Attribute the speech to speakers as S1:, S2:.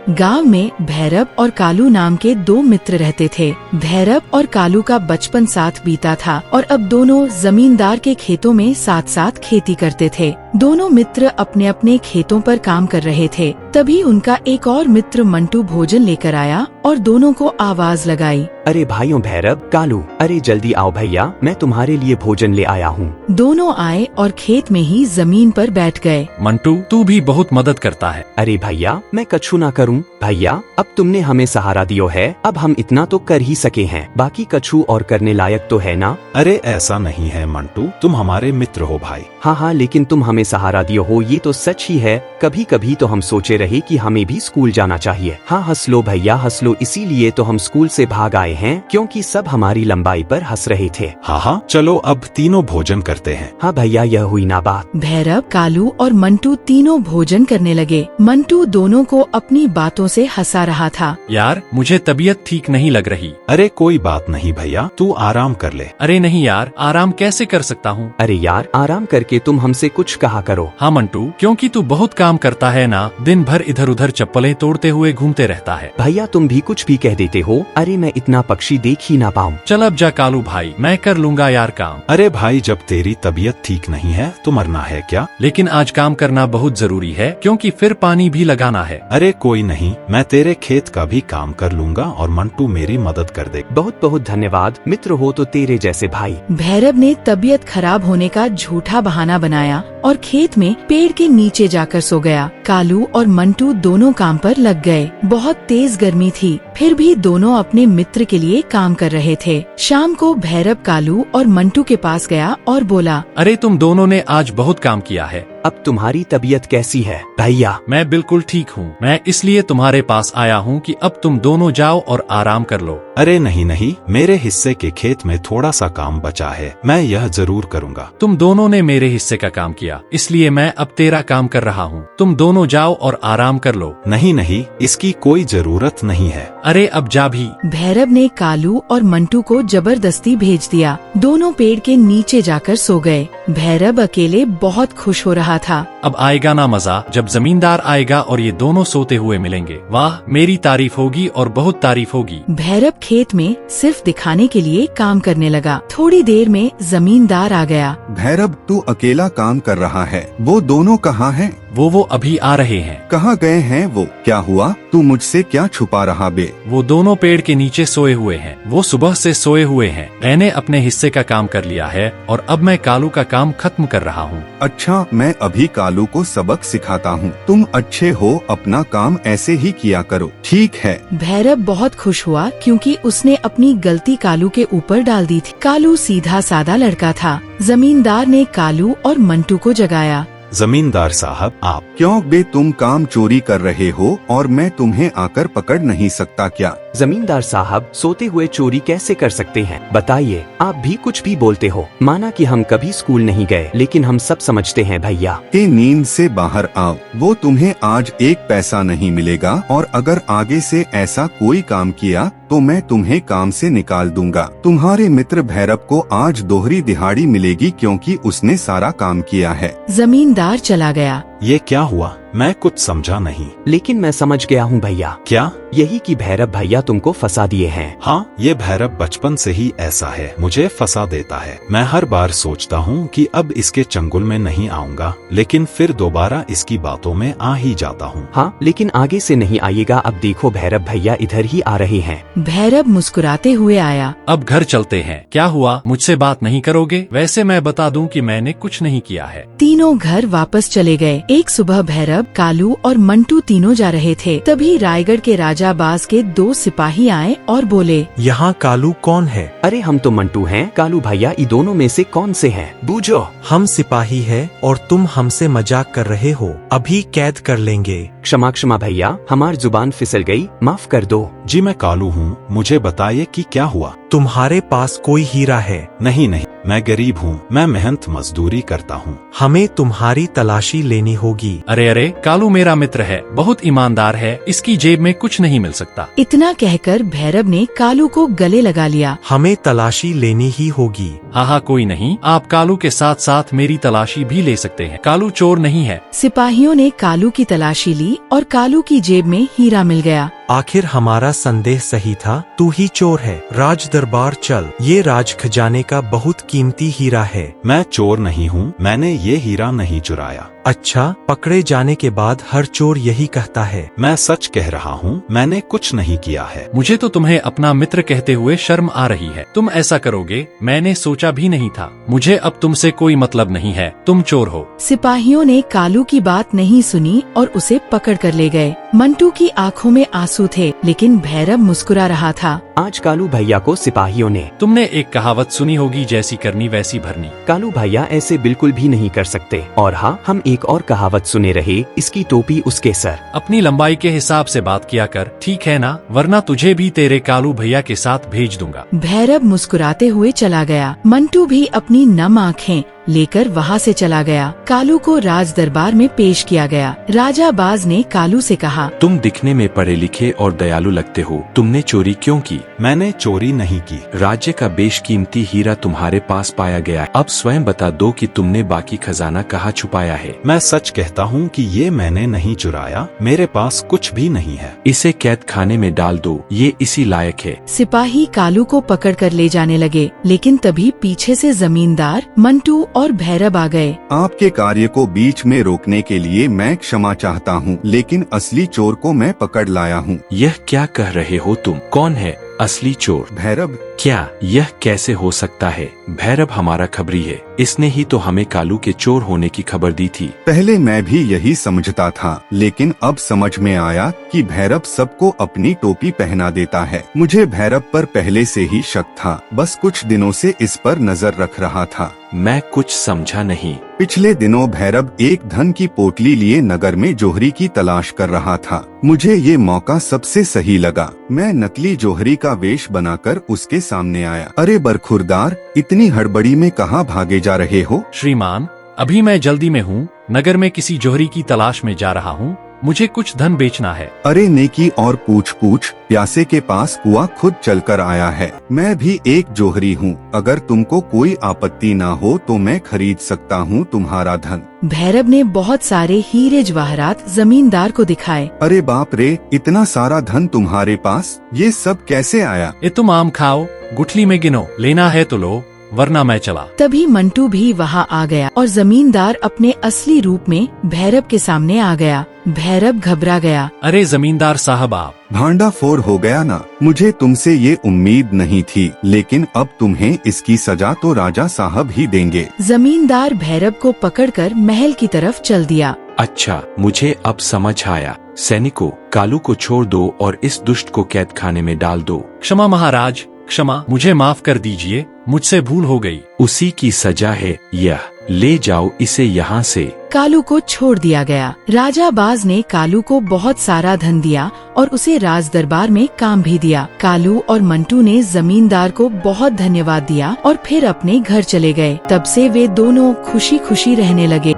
S1: गांव में भैरव और कालू नाम के दो मित्र रहते थे। भैरव और कालू का बचपन साथ बीता था और अब दोनों जमींदार के खेतों में साथ साथ खेती करते थे। दोनों मित्र अपने अपने खेतों पर काम कर रहे थे। तभी उनका एक और मित्र मंटू भोजन लेकर आया और दोनों को आवाज लगाई।
S2: अरे भाइयों भैरव, कालू, अरे जल्दी आओ भैया, मैं तुम्हारे लिए भोजन ले आया हूँ।
S1: दोनों आए और खेत में ही जमीन पर बैठ गए।
S3: मंटू, तू भी बहुत मदद करता है।
S2: अरे भैया, मैं कछु ना करूँ। भैया, अब तुमने हमें सहारा दियो है, अब हम इतना तो कर ही सके हैं, बाकी कछु और करने लायक तो है ना।
S4: अरे ऐसा नहीं है मंटू, तुम हमारे मित्र हो भाई।
S2: हाँ, लेकिन तुम हमें सहारा दियो हो ये तो सच ही है। कभी कभी तो हम सोचे रहे कि हमें भी स्कूल जाना चाहिए। हाँ, हंस लो भैया हंस लो, इसीलिए तो हम स्कूल से भाग आए हैं, क्योंकि सब हमारी लंबाई पर हंस रहे थे।
S4: हाँ, चलो अब तीनों भोजन करते हैं।
S2: हाँ भैया, यह हुई ना बात।
S1: भैरव, कालू और मंटू तीनों भोजन करने लगे। मंटू दोनों को अपनी बातों से हंसा रहा था।
S3: यार, मुझे तबीयत ठीक नहीं लग रही।
S4: अरे कोई बात नहीं भैया, तू आराम कर ले।
S3: अरे नहीं यार, आराम कैसे कर सकता हूँ।
S2: अरे यार, आराम करके तुम हमसे कुछ कहा करो।
S3: हाँ मंटू, क्योंकि तू बहुत काम करता है ना, दिन भर इधर उधर चप्पलें तोड़ते हुए घूमते रहता है।
S2: भैया तुम भी कुछ भी कह देते हो। अरे मैं इतना पक्षी देख ही ना पाऊँ।
S3: चल अब जा कालू भाई, मैं कर लूंगा यार काम।
S4: अरे भाई, जब तेरी तबीयत ठीक नहीं है तो मरना है क्या?
S3: लेकिन आज काम करना बहुत जरूरी है, क्योंकि फिर पानी भी लगाना है।
S4: अरे कोई नहीं, मैं तेरे खेत का भी काम कर लूंगा और मंटू मेरी मदद कर दे।
S2: बहुत बहुत धन्यवाद, मित्र हो तो तेरे जैसे भाई।
S1: भैरव ने तबीयत खराब होने का झूठा बहाना बनाया और खेत में पेड़ के नीचे जाकर सो गया। कालू और मंटू दोनों काम पर लग गए। बहुत तेज गर्मी थी, फिर भी दोनों अपने मित्र के लिए काम कर रहे थे। शाम को भैरव कालू और मंटू के पास गया और बोला,
S3: अरे तुम दोनों ने आज बहुत काम किया है।
S2: अब तुम्हारी तबीयत कैसी है भैया?
S3: मैं बिल्कुल ठीक हूँ। मैं इसलिए तुम्हारे पास आया हूँ कि अब तुम दोनों जाओ और आराम कर लो।
S4: अरे नहीं, मेरे हिस्से के खेत में थोड़ा सा काम बचा है, मैं यह जरूर करूँगा।
S3: तुम दोनों ने मेरे हिस्से का काम किया, इसलिए मैं अब तेरा काम कर रहा हूँ। तुम दोनों जाओ और आराम कर लो।
S4: नहीं, इसकी कोई जरूरत नहीं है।
S3: अरे अब जा भी।
S1: भैरव ने कालू और मंटू को जबरदस्ती भेज दिया। दोनों पेड़ के नीचे जाकर सो गए। भैरव अकेले बहुत खुश हो रहा था।
S3: अब आएगा ना मजा, जब जमींदार आएगा और ये दोनों सोते हुए मिलेंगे। वाह, मेरी तारीफ होगी और बहुत तारीफ होगी।
S1: भैरव खेत में सिर्फ दिखाने के लिए काम करने लगा। थोड़ी देर में जमींदार आ गया।
S5: भैरव, तू अकेला काम कर रहा है, वो दोनों कहाँ हैं?
S3: वो अभी आ रहे हैं।
S5: कहाँ गए हैं वो? क्या हुआ? तू मुझसे क्या छुपा रहा बे?
S3: वो दोनों पेड़ के नीचे सोए हुए हैं। वो सुबह से सोए हुए हैं। मैंने अपने हिस्से का काम कर लिया है और अब मैं कालू का काम खत्म कर रहा हूँ।
S5: अच्छा, मैं अभी कालू को सबक सिखाता हूँ। तुम अच्छे हो, अपना काम ऐसे ही किया करो, ठीक है?
S1: भैरव बहुत खुश हुआ क्योंकि उसने अपनी गलती कालू के ऊपर डाल दी थी। कालू सीधा साधा लड़का था। जमींदार ने कालू और मंटू को जगाया।
S4: जमींदार साहब, आप
S5: क्यों बे, तुम काम चोरी कर रहे हो और मैं तुम्हें आकर पकड़ नहीं सकता क्या?
S2: जमींदार साहब, सोते हुए चोरी कैसे कर सकते हैं? बताइए, आप भी कुछ भी बोलते हो। माना कि हम कभी स्कूल नहीं गए, लेकिन हम सब समझते हैं भैया।
S5: के नींद से बाहर आओ, वो तुम्हें आज एक पैसा नहीं मिलेगा और अगर आगे से ऐसा कोई काम किया तो मैं तुम्हें काम से निकाल दूंगा। तुम्हारे मित्र भैरव को आज दोहरी दिहाड़ी मिलेगी क्योंकि उसने सारा काम किया है।
S1: जमींदार चला गया।
S4: ये क्या हुआ? मैं कुछ समझा नहीं।
S2: लेकिन मैं समझ गया हूँ भैया।
S4: क्या?
S2: यही कि भैरव भैया तुमको फंसा दिए हैं।
S4: हाँ, ये भैरव बचपन से ही ऐसा है, मुझे फंसा देता है। मैं हर बार सोचता हूँ कि अब इसके चंगुल में नहीं आऊंगा, लेकिन फिर दोबारा इसकी बातों में आ ही जाता हूँ।
S2: हाँ, लेकिन आगे से नहीं आइएगा। अब देखो भैरव भैया इधर ही आ रहे हैं।
S1: भैरव मुस्कुराते हुए आया।
S3: अब घर चलते हैं। क्या हुआ, मुझसे बात नहीं करोगे? वैसे मैं बता दूं कि मैंने कुछ नहीं किया है।
S1: तीनों घर वापस चले गए। एक सुबह भैरव, कालू और मंटू तीनों जा रहे थे। तभी रायगढ़ के राजा बास के दो सिपाही आए और बोले,
S6: यहाँ कालू कौन है?
S2: अरे हम तो मंटू हैं। कालू भैया, ये दोनों में से कौन से हैं? बूझो।
S6: हम सिपाही है और तुम हमसे मजाक कर रहे हो, अभी कैद कर लेंगे।
S2: क्षमा भैया, हमारी जुबान फिसल गई, माफ कर दो।
S4: जी मैं कालू हूँ, मुझे बताइए कि क्या हुआ?
S6: तुम्हारे पास कोई हीरा है?
S4: नहीं नहीं, मैं गरीब हूँ, मैं मेहनत मजदूरी करता हूँ।
S6: हमें तुम्हारी तलाशी लेनी होगी।
S3: अरे अरे, कालू मेरा मित्र है, बहुत ईमानदार है, इसकी जेब में कुछ नहीं मिल सकता।
S1: इतना कहकर भैरव ने कालू को गले लगा लिया।
S6: हमें तलाशी लेनी ही होगी।
S3: हाँ, कोई नहीं, आप कालू के साथ साथ मेरी तलाशी भी ले सकते हैं। कालू चोर नहीं है।
S1: सिपाहियों ने कालू की तलाशी ली और कालू की जेब में हीरा मिल गया।
S6: आखिर हमारा संदेह सही था, तू ही चोर है। राज दरबार चल, ये राज खजाने का बहुत कीमती हीरा है।
S4: मैं चोर नहीं हूँ, मैंने ये हीरा नहीं चुराया।
S6: अच्छा, पकड़े जाने के बाद हर चोर यही कहता है।
S4: मैं सच कह रहा हूँ, मैंने कुछ नहीं किया है।
S3: मुझे तो तुम्हें अपना मित्र कहते हुए शर्म आ रही है। तुम ऐसा करोगे मैंने सोचा भी नहीं था। मुझे अब तुमसे कोई मतलब नहीं है, तुम चोर हो।
S1: सिपाहियों ने कालू की बात नहीं सुनी और उसे पकड़ कर ले गए। मंटू की आंखों में आंसू थे, लेकिन भैरव मुस्कुरा रहा था।
S2: आज कालू भैया को सिपाहियों ने,
S3: तुमने एक कहावत सुनी होगी, जैसी करनी वैसी भरनी।
S2: कालू भैया ऐसे बिल्कुल भी नहीं कर सकते। और हाँ, हम एक और कहावत सुने रहे, इसकी टोपी उसके सर।
S3: अपनी लंबाई के हिसाब से बात किया कर, ठीक है ना? वरना तुझे भी तेरे कालू भैया के साथ भेज दूंगा।
S1: भैरव मुस्कुराते हुए चला गया। मंटू भी अपनी नम आँखें लेकर वहाँ से चला गया। कालू को राज दरबार में पेश किया गया। राजा बाज ने कालू से कहा,
S7: तुम दिखने में पढ़े लिखे और दयालु लगते हो, तुमने चोरी क्यों की?
S4: मैंने चोरी नहीं की।
S7: राज्य का बेशकीमती हीरा तुम्हारे पास पाया गया है। अब स्वयं बता दो कि तुमने बाकी खजाना कहाँ छुपाया है।
S4: मैं सच कहता हूँ कि ये मैंने नहीं चुराया, मेरे पास कुछ भी नहीं है।
S7: इसे कैद खाने में डाल दो, ये इसी लायक है।
S1: सिपाही कालू को पकड़ कर ले जाने लगे, लेकिन तभी पीछे से जमींदार, मंटू और भैरव आ गए।
S5: आपके कार्य को बीच में रोकने के लिए मैं क्षमा चाहता हूँ, लेकिन असली चोर को मैं पकड़ लाया हूँ।
S7: यह क्या कह रहे हो तुम? कौन है असली चोर?
S5: भैरव।
S7: क्या यह कैसे हो सकता है? भैरव हमारा खबरी है, इसने ही तो हमें कालू के चोर होने की खबर दी थी।
S5: पहले मैं भी यही समझता था, लेकिन अब समझ में आया कि भैरव सबको अपनी टोपी पहना देता है। मुझे भैरव पर पहले से ही शक था, बस कुछ दिनों से इस पर नजर रख रहा था।
S7: मैं कुछ समझा नहीं।
S5: पिछले दिनों भैरव एक धन की पोटली लिए नगर में जोहरी की तलाश कर रहा था। मुझे ये मौका सबसे सही लगा। मैं नकली जोहरी का वेश बनाकर उसके सामने आया। अरे बरखुरदार, इतनी हड़बड़ी में कहाँ भागे जा रहे हो?
S3: श्रीमान, अभी मैं जल्दी में हूँ, नगर में किसी जोहरी की तलाश में जा रहा हूँ, मुझे कुछ धन बेचना है।
S5: अरे नेकी और पूछ पूछ, प्यासे के पास कुआं खुद चलकर आया है। मैं भी एक जोहरी हूँ, अगर तुमको कोई आपत्ति ना हो तो मैं खरीद सकता हूँ तुम्हारा धन।
S1: भैरव ने बहुत सारे हीरे जवाहरात जमींदार को दिखाए।
S5: अरे बाप रे, इतना सारा धन तुम्हारे पास, ये सब कैसे आया?
S3: ये तुम आम खाओ, गुठली में गिनो, लेना है तो लो, वरना मैं चला।
S1: तभी मंटू भी वहाँ आ गया और जमींदार अपने असली रूप में भैरव के सामने आ गया। भैरव घबरा गया।
S3: अरे जमींदार साहब, आप
S5: भांडा फोड़ हो गया ना। मुझे तुमसे ये उम्मीद नहीं थी, लेकिन अब तुम्हें इसकी सजा तो राजा साहब ही देंगे।
S1: जमींदार भैरव को पकड़कर महल की तरफ चल दिया।
S7: अच्छा, मुझे अब समझ आया। सैनिकों, कालू को छोड़ दो और इस दुष्ट को कैद खाने में डाल दो।
S3: क्षमा महाराज, क्षमा, मुझे माफ कर दीजिए, मुझसे भूल हो गई।
S7: उसी की सजा है यह, ले जाओ इसे यहाँ से।
S1: कालू को छोड़ दिया गया। राजा बाज ने कालू को बहुत सारा धन दिया और उसे राज दरबार में काम भी दिया। कालू और मंटू ने जमींदार को बहुत धन्यवाद दिया और फिर अपने घर चले गए। तब से वे दोनों खुशी खुशी रहने लगे।